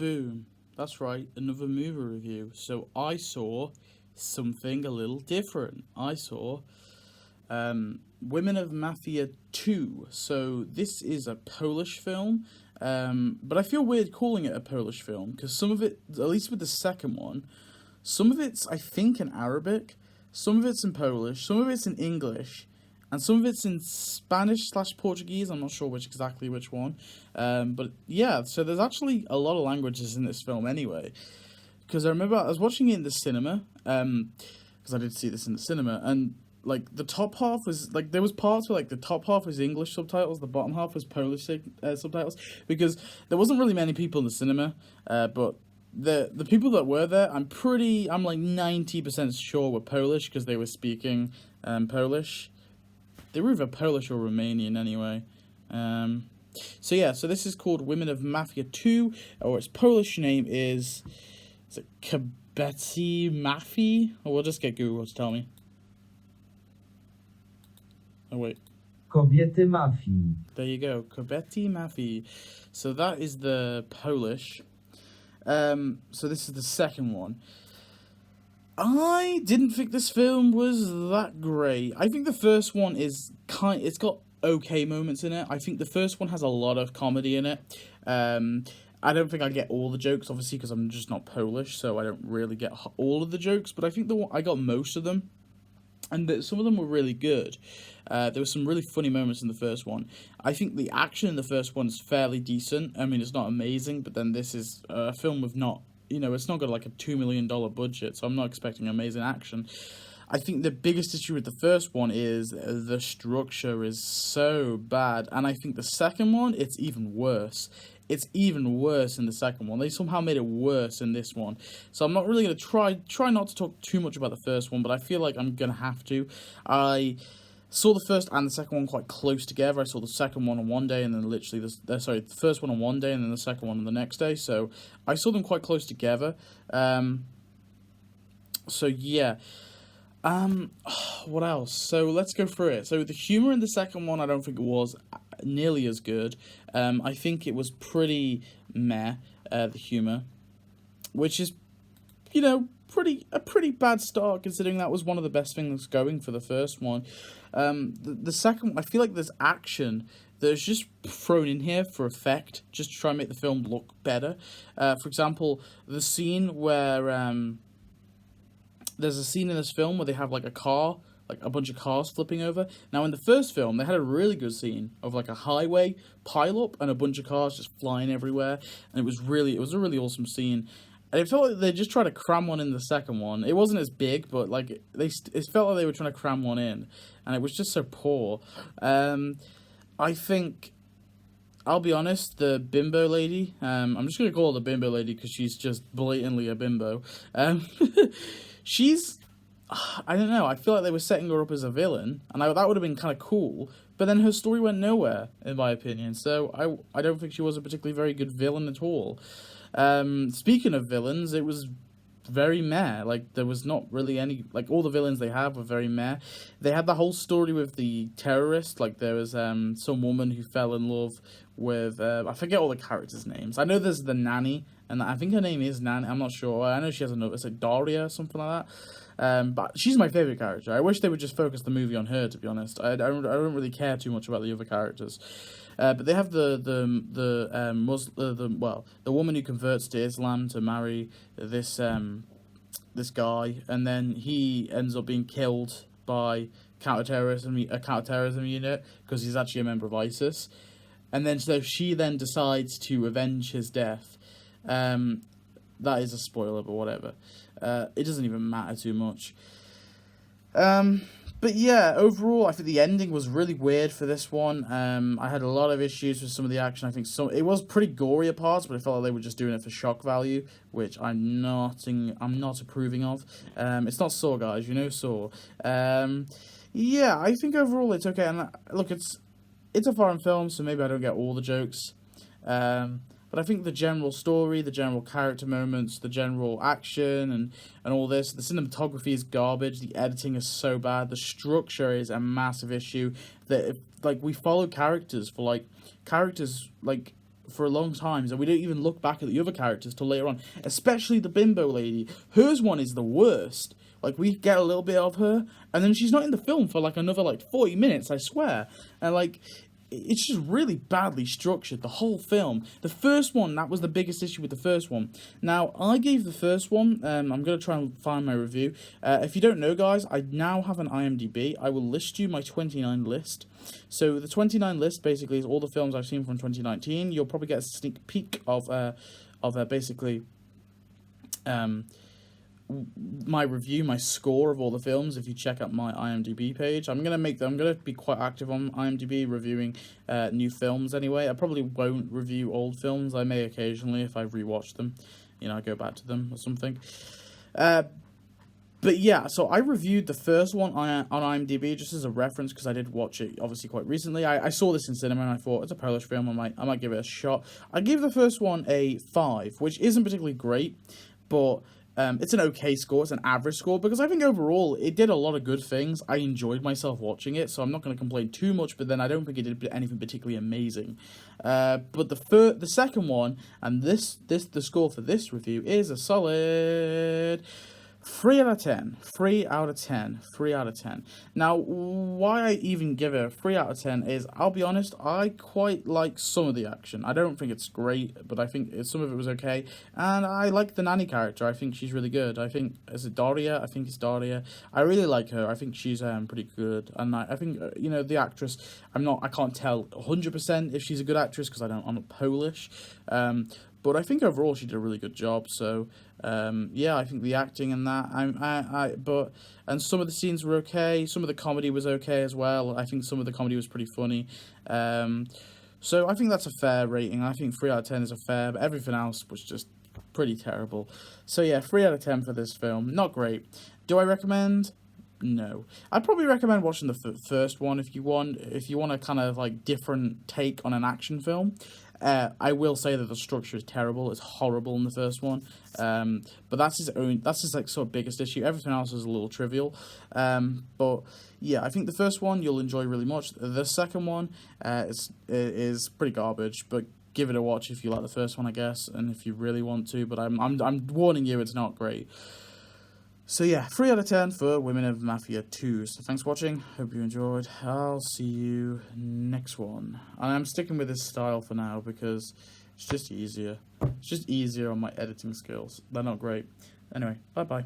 Boom. That's right, another movie review. So I saw something a little different. I saw Women of Mafia 2. So this is a Polish film, but I feel weird calling it a Polish film because some of it, at least with the second one, some of it's, I think, in Arabic, some of it's in Polish, some of it's in English, and some of it's in Spanish slash Portuguese. I'm not sure which one. But yeah, so there's actually a lot of languages in this film anyway. Because I remember I was watching it in the cinema, because I did see this in the cinema, and like the top half was like there was parts where like the top half was English subtitles, the bottom half was Polish subtitles, because there wasn't really many people in the cinema, but the people that were there, I'm like 90% sure were Polish because they were speaking Polish. They were either Polish or Romanian anyway. So yeah, so this is called Women of Mafia 2, or its Polish name is it Kobiety Mafii? Or we'll just get Google to tell me. Oh wait. Kobiety Mafii. There you go, Kobiety Mafii. So that is the Polish. So this is the second one. I didn't think this film was that great. I think the first one is it's got okay moments in it. I think the first one has a lot of comedy in it. I don't think I get all the jokes, obviously, because I'm just not Polish, so I don't really get all of the jokes. But I think I got most of them, and some of them were really good. There were some really funny moments in the first one. I think the action in the first one is fairly decent. I mean, it's not amazing, but then this is a film with not. It's not got like a $2 million budget, so I'm not expecting amazing action. I think the biggest issue with the first one is the structure is so bad, and I think the second one, it's even worse. It's even worse in the second one. They somehow made it worse in this one. So I'm not really going to try not to talk too much about the first one, but I feel like I'm going to have to. I saw the first and the second one quite close together. I saw the second one on one day, and then literally the first one on one day, and then the second one on the next day. So I saw them quite close together. So yeah. What else? So let's go through it. So the humor in the second one, I don't think it was nearly as good. I think it was pretty meh, the humor, which is, a pretty bad start considering that was one of the best things going for the first one. The second one, I feel like there's action that's just thrown in here for effect, just to try and make the film look better. For example, the scene where, there's a scene in this film where they have like a bunch of cars flipping over. Now in the first film, they had a really good scene of like a highway pileup and a bunch of cars just flying everywhere, and it was a really awesome scene. And it felt like they just tried to cram one in the second one. It wasn't as big, but like it felt like they were trying to cram one in, and it was just so poor. I think, I'll be honest, the bimbo lady, I'm just gonna call her the bimbo lady because she's just blatantly a bimbo. She's, I don't know, I feel like they were setting her up as a villain, and that would have been kind of cool, but then her story went nowhere, in my opinion, so I don't think she was a particularly very good villain at all. Speaking of villains, it was very meh. Like, there was not really any, like, all the villains they have were very meh. They had the whole story with the terrorist, like, there was, some woman who fell in love with, I forget all the characters' names. I know there's the nanny, and I think her name is Nanny, I'm not sure. I know she has it's like Daria or something like that. But she's my favourite character. I wish they would just focus the movie on her, to be honest. I don't really care too much about the other characters. But they have the woman who converts to Islam to marry this guy, and then he ends up being killed by a counterterrorism unit because he's actually a member of ISIS, and then so she then decides to avenge his death. That is a spoiler, but whatever. It doesn't even matter too much. But yeah, overall, I think the ending was really weird for this one. I had a lot of issues with some of the action. I think it was pretty gory at parts, but I felt like they were just doing it for shock value, which I'm not approving of. It's not Saw, guys, Saw. Yeah, I think overall it's okay. And look, it's a foreign film, so maybe I don't get all the jokes. But I think the general story, the general character moments, the general action, and all this, the cinematography is garbage, the editing is so bad, the structure is a massive issue. That we follow characters for a long time, so we don't even look back at the other characters till later on, especially the bimbo lady. Hers one is the worst. Like, we get a little bit of her, and then she's not in the film for, like, another, like, 40 minutes, I swear. And, like, it's just really badly structured, the whole film. The first one, that was the biggest issue with the first one. Now, I gave the first one, I'm going to try and find my review. If you don't know, guys, I now have an IMDb. I will list you my 29 list. So, the 29 list, basically, is all the films I've seen from 2019. You'll probably get a sneak peek of basically... my review, my score of all the films. If you check out my IMDb page, I'm gonna be quite active on IMDb reviewing new films. Anyway, I probably won't review old films. I may occasionally if I rewatch them, I go back to them or something. But yeah, so I reviewed the first one on IMDb just as a reference because I did watch it obviously quite recently. I saw this in cinema and I thought it's a Polish film. I might give it a shot. I gave the first one a 5, which isn't particularly great, but it's an okay score. It's an average score because I think overall it did a lot of good things. I enjoyed myself watching it, so I'm not going to complain too much. But then I don't think it did anything particularly amazing. But the second one and the score for this review is a solid 3 out of 10. 3 out of 10. 3 out of 10. Now, why I even give it a 3 out of 10 is, I'll be honest, I quite like some of the action. I don't think it's great, but I think some of it was okay. And I like the nanny character. I think she's really good. Is it Daria? I think it's Daria. I really like her. I think she's pretty good. And I think, the actress, I can't tell 100% if she's a good actress because I'm not Polish. But I think overall she did a really good job. So, yeah, I think the acting and that, and some of the scenes were okay. Some of the comedy was okay as well. I think some of the comedy was pretty funny. So I think that's a fair rating. I think 3 out of 10 is a fair, but everything else was just pretty terrible. So yeah, 3 out of 10 for this film. Not great. Do I recommend? No. I'd probably recommend watching the first one if you want a kind of like different take on an action film. I will say that the structure is terrible. It's horrible in the first one. But that's his like sort of biggest issue. Everything else is a little trivial. But yeah, I think the first one you'll enjoy really much. The second one is pretty garbage, but give it a watch if you like the first one, I guess, and if you really want to. But I'm warning you, it's not great. So yeah, 3 out of 10 for Women of Mafia 2. So thanks for watching. Hope you enjoyed. I'll see you next one. And I'm sticking with this style for now because it's just easier. It's just easier on my editing skills. They're not great. Anyway, bye-bye.